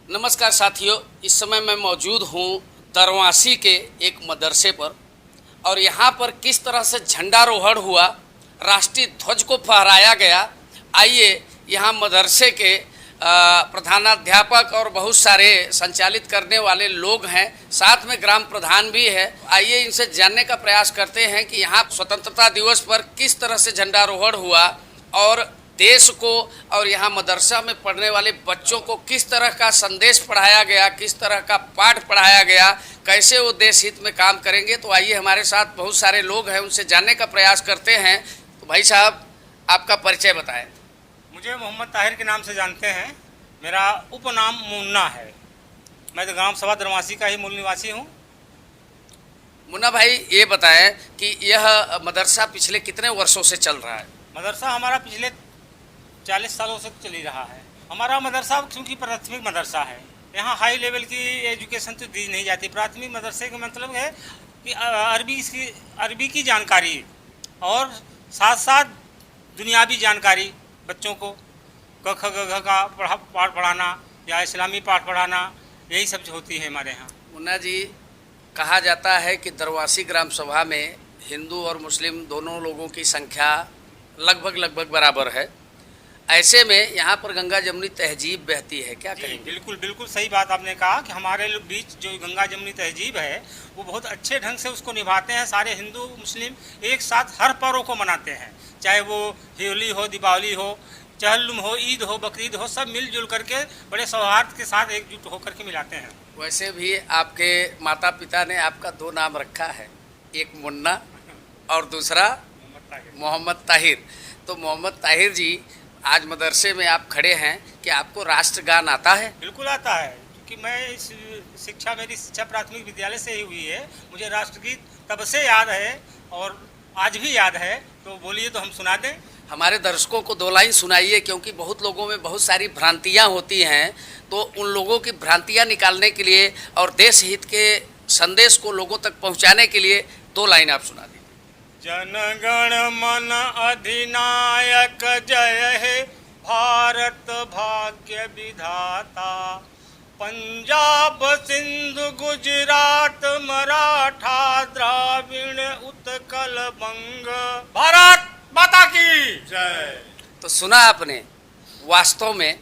नमस्कार साथियों, इस समय मैं मौजूद हूँ दरवासी के एक मदरसे पर और यहाँ पर किस तरह से झंडारोहण हुआ, राष्ट्रीय ध्वज को फहराया गया। आइए यहाँ मदरसे के प्रधानाध्यापक और बहुत सारे संचालित करने वाले लोग हैं, साथ में ग्राम प्रधान भी है। आइए इनसे जानने का प्रयास करते हैं कि यहाँ स्वतंत्रता दिवस पर किस तरह से झंडारोहण हुआ और देश को और यहाँ मदरसा में पढ़ने वाले बच्चों को किस तरह का संदेश पढ़ाया गया, किस तरह का पाठ पढ़ाया गया, कैसे वो देश हित में काम करेंगे। तो आइए हमारे साथ बहुत सारे लोग हैं, उनसे जानने का प्रयास करते हैं। तो भाई साहब, आपका परिचय बताएं। मुझे मोहम्मद ताहिर के नाम से जानते हैं। मेरा उपनाम मुन्ना है। मैं तो ग्राम सभा दरवासी का ही मूल निवासी हूँ। मुन्ना भाई, ये बताएं कि यह मदरसा पिछले कितने वर्षों से चल रहा है? मदरसा हमारा पिछले 40 सालों से चल ही रहा है। हमारा मदरसा क्योंकि प्राथमिक मदरसा है, यहाँ हाई लेवल की एजुकेशन तो दी नहीं जाती। प्राथमिक मदरसे का मतलब है कि अरबी की जानकारी और साथ साथ दुनियावी जानकारी बच्चों को क ख ग घ का पाठ पढ़ाना या इस्लामी पाठ पढ़ाना, यही सब होती है हमारे यहाँ। मुन्ना जी, कहा जाता है कि दरवासी ग्राम सभा में हिंदू और मुस्लिम दोनों लोगों की संख्या लगभग बराबर है। ऐसे में यहाँ पर गंगा जमुनी तहजीब बहती है, क्या कहेंगे? बिल्कुल बिल्कुल सही बात आपने कहा कि हमारे बीच जो गंगा जमुनी तहजीब है वो बहुत अच्छे ढंग से उसको निभाते हैं। सारे हिंदू मुस्लिम एक साथ हर पर्व को मनाते हैं, चाहे वो होली हो, दीपावली हो, चहल्लुम हो, ईद हो, बकरीद हो, सब मिलजुल करके बड़े सौहार्द के साथ एकजुट होकर के मिलाते हैं। वैसे भी आपके माता पिता ने आपका दो नाम रखा है, एक मुन्ना और दूसरा मोहम्मद ताहिर। तो मोहम्मद ताहिर जी, आज मदरसे में आप खड़े हैं, कि आपको राष्ट्रगान आता है? बिल्कुल आता है, क्योंकि मैं मेरी शिक्षा प्राथमिक विद्यालय से ही हुई है। मुझे राष्ट्रगीत तब से याद है और आज भी याद है। तो बोलिए, तो हम सुना दें। हमारे दर्शकों को 2 लाइन सुनाइए, क्योंकि बहुत लोगों में बहुत सारी भ्रांतियां होती हैं। तो उन लोगों की भ्रांतियां निकालने के लिए और देश हित के संदेश को लोगों तक पहुंचाने के लिए 2 लाइन आप सुना दीजिए। जनगण मन अधिनायक जय हे, भारत भाग्य विधाता। पंजाब सिंधु गुजरात मराठा द्राविड़ उत्कल बंग, भारत माता की जय। तो सुना आपने, वास्तव में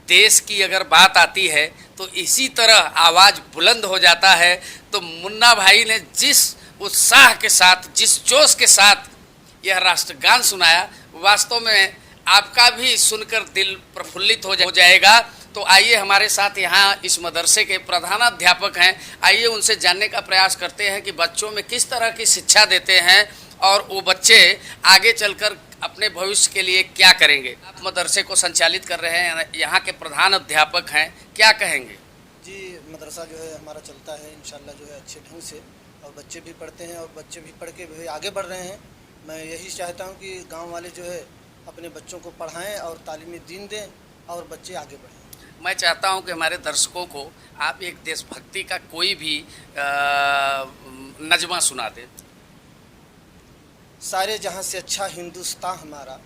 देश की अगर बात आती है तो इसी तरह आवाज़ बुलंद हो जाता है। तो मुन्ना भाई ने जिस उत्साह के साथ, जिस जोश के साथ यह राष्ट्रगान सुनाया, वास्तव में आपका भी सुनकर दिल प्रफुल्लित हो जाएगा। तो आइए, हमारे साथ यहाँ इस मदरसे के प्रधानाध्यापक हैं, आइए उनसे जानने का प्रयास करते हैं कि बच्चों में किस तरह की शिक्षा देते हैं और वो बच्चे आगे चलकर अपने भविष्य के लिए क्या करेंगे। आप मदरसे को संचालित कर रहे हैं, यहाँ के प्रधान अध्यापक हैं, क्या कहेंगे? जी, मदरसा जो है हमारा चलता है इंशाल्लाह जो है अच्छे ढंग से, और बच्चे भी पढ़ते हैं और बच्चे भी पढ़ के भी आगे बढ़ रहे हैं। मैं यही चाहता हूँ कि गांव वाले जो है अपने बच्चों को पढ़ाएं और तालीमी दीन दें और बच्चे आगे बढ़ें। मैं चाहता हूं कि हमारे दर्शकों को आप एक देशभक्ति का कोई भी नज़्मा सुना दें। सारे जहां से अच्छा हिंदुस्तान हमारा,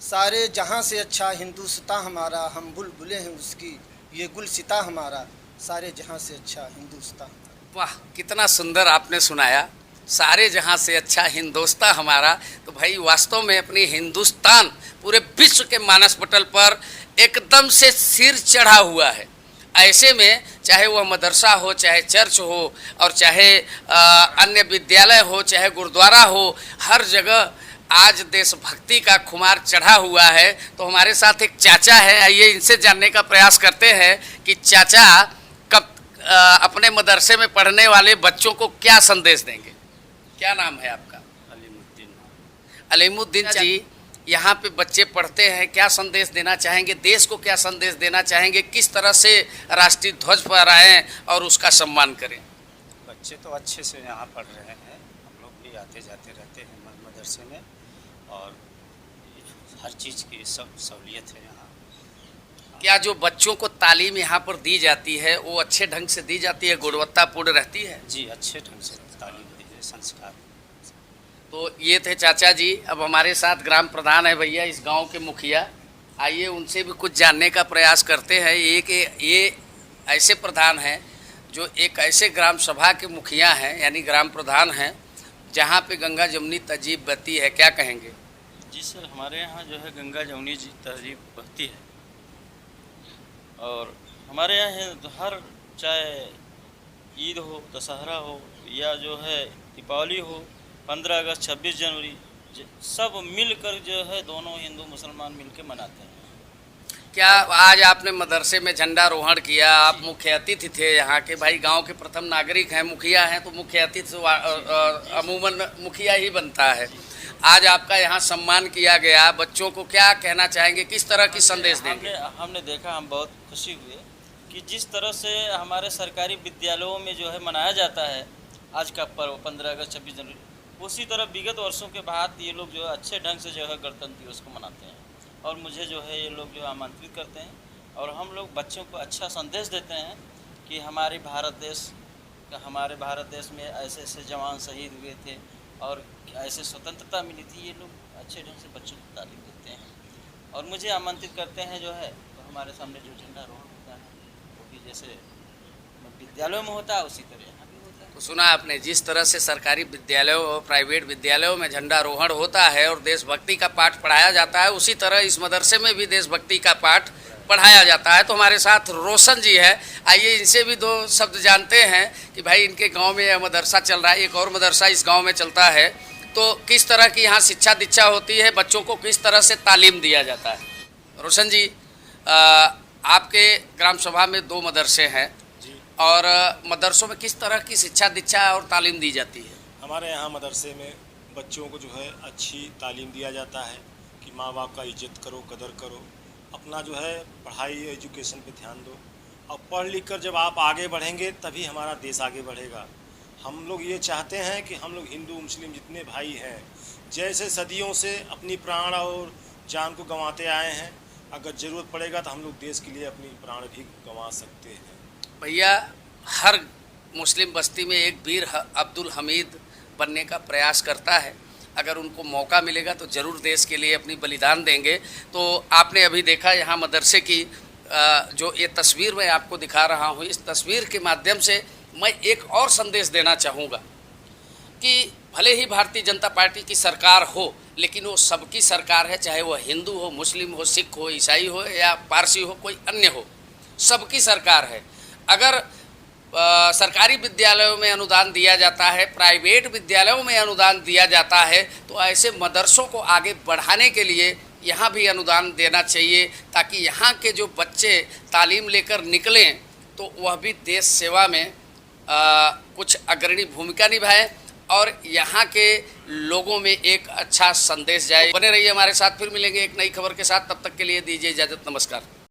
सारे जहां से अच्छा हिंदुस्तान हमारा, हम बुलबुलें हैं उसकी ये गुलसिता हमारा, सारे जहां से अच्छा हिंदुस्तान। वाह, कितना सुंदर आपने सुनाया, सारे जहां से अच्छा हिंदुस्तान हमारा। तो भाई, वास्तव में अपनी हिंदुस्तान पूरे विश्व के मानस पटल पर एकदम से सिर चढ़ा हुआ है। ऐसे में चाहे वह मदरसा हो, चाहे चर्च हो, और चाहे अन्य विद्यालय हो, चाहे गुरुद्वारा हो, हर जगह आज देशभक्ति का खुमार चढ़ा हुआ है। तो हमारे साथ एक चाचा है, आइए इनसे जानने का प्रयास करते हैं कि चाचा कब अपने मदरसे में पढ़ने वाले बच्चों को क्या संदेश देंगे। क्या नाम है आपका? अलीमुद्दीन जी, यहाँ पे बच्चे पढ़ते हैं, क्या संदेश देना चाहेंगे, देश को क्या संदेश देना चाहेंगे, किस तरह से राष्ट्रीय ध्वज फहराएं और उसका सम्मान करें? बच्चे तो अच्छे से यहाँ पढ़ रहे हैं, हम लोग भी आते जाते रहते हैं मदरसे में, और हर चीज़ की सब सहूलियत है यहाँ। क्या जो बच्चों को तालीम यहाँ पर दी जाती है वो अच्छे ढंग से दी जाती है, गुणवत्तापूर्ण रहती है? जी, अच्छे ढंग से तालीम दी है, संस्कार। तो ये थे चाचा जी। अब हमारे साथ ग्राम प्रधान है भैया, इस गांव के मुखिया, आइए उनसे भी कुछ जानने का प्रयास करते हैं। ये ऐसे प्रधान हैं जो एक ऐसे ग्राम सभा के मुखिया हैं, यानी ग्राम प्रधान हैं, जहाँ पे गंगा जमुनी तहजीब बहती है, क्या कहेंगे? जी सर, हमारे यहाँ जो है गंगा जमुनी जी तहजीब बहती है और हमारे यहाँ हर चाहे ईद हो, दशहरा हो या जो है दीपावली हो, 15 अगस्त, 26 जनवरी, सब मिलकर जो है दोनों हिंदू मुसलमान मिलकर मनाते हैं। क्या आज आपने मदरसे में झंडारोहण किया? आप मुख्य अतिथि थे यहाँ के, भाई गांव के प्रथम नागरिक हैं, मुखिया हैं, तो मुख्य अतिथि अमूमन मुखिया ही बनता है। आज आपका यहाँ सम्मान किया गया, बच्चों को क्या कहना चाहेंगे, किस तरह की संदेश देंगे? हमने देखा, हम बहुत खुशी हुए कि जिस तरह से हमारे सरकारी विद्यालयों में जो है मनाया जाता है आज का पर्व 15 अगस्त, 26 जनवरी, उसी तरह विगत वर्षों के बाद ये लोग जो है अच्छे ढंग से जो है गणतंत्र दिवस को मनाते हैं और मुझे जो है ये लोग जो आमंत्रित करते हैं और हम लोग बच्चों को अच्छा संदेश देते हैं कि हमारे भारत देश में ऐसे ऐसे जवान शहीद हुए थे और ऐसे स्वतंत्रता मिली थी। ये लोग अच्छे ढंग से बच्चों को तालीम देते हैं और मुझे आमंत्रित करते हैं जो है, तो हमारे सामने जो झंडारोहण होता है वो भी जैसे विद्यालयों में होता है उसी तरह यहाँ भी होता है। तो सुना आपने, जिस तरह से सरकारी विद्यालयों और प्राइवेट विद्यालयों में झंडारोहण होता है और देशभक्ति का पाठ पढ़ाया जाता है, उसी तरह इस मदरसे में भी देशभक्ति का पाठ पढ़ाया जाता है। तो हमारे साथ रोशन जी है, आइए इनसे भी दो शब्द जानते हैं कि भाई इनके गांव में यह मदरसा चल रहा है, एक और मदरसा इस गांव में चलता है, तो किस तरह की यहाँ शिक्षा दीक्षा होती है, बच्चों को किस तरह से तालीम दिया जाता है? रोशन जी, आपके ग्राम सभा में 2 मदरसे हैं और मदरसों में किस तरह की शिक्षा दीक्षा और तालीम दी जाती है? हमारे यहाँ मदरसे में बच्चों को जो है अच्छी तालीम दिया जाता है कि माँ बाप का इज्जत करो, कदर करो, अपना जो है पढ़ाई एजुकेशन पे ध्यान दो और पढ़ लिख कर जब आप आगे बढ़ेंगे तभी हमारा देश आगे बढ़ेगा। हम लोग ये चाहते हैं कि हम लोग हिंदू मुस्लिम जितने भाई हैं, जैसे सदियों से अपनी प्राण और जान को गंवाते आए हैं, अगर ज़रूरत पड़ेगा तो हम लोग देश के लिए अपनी प्राण भी गंवा सकते हैं। भैया, हर मुस्लिम बस्ती में एक वीर अब्दुल हमीद बनने का प्रयास करता है, अगर उनको मौका मिलेगा तो ज़रूर देश के लिए अपनी बलिदान देंगे। तो आपने अभी देखा यहाँ मदरसे की जो ये तस्वीर मैं आपको दिखा रहा हूँ, इस तस्वीर के माध्यम से मैं एक और संदेश देना चाहूँगा कि भले ही भारतीय जनता पार्टी की सरकार हो, लेकिन वो सबकी सरकार है, चाहे वह हिंदू हो, मुस्लिम हो, सिख हो, ईसाई हो या पारसी हो, कोई अन्य हो, सबकी सरकार है। अगर सरकारी विद्यालयों में अनुदान दिया जाता है, प्राइवेट विद्यालयों में अनुदान दिया जाता है, तो ऐसे मदरसों को आगे बढ़ाने के लिए यहाँ भी अनुदान देना चाहिए, ताकि यहाँ के जो बच्चे तालीम लेकर निकलें तो वह भी देश सेवा में कुछ अग्रणी भूमिका निभाएं और यहाँ के लोगों में एक अच्छा संदेश जाए। बने रहिए हमारे साथ, फिर मिलेंगे एक नई खबर के साथ, तब तक के लिए दीजिए इजाज़त, नमस्कार।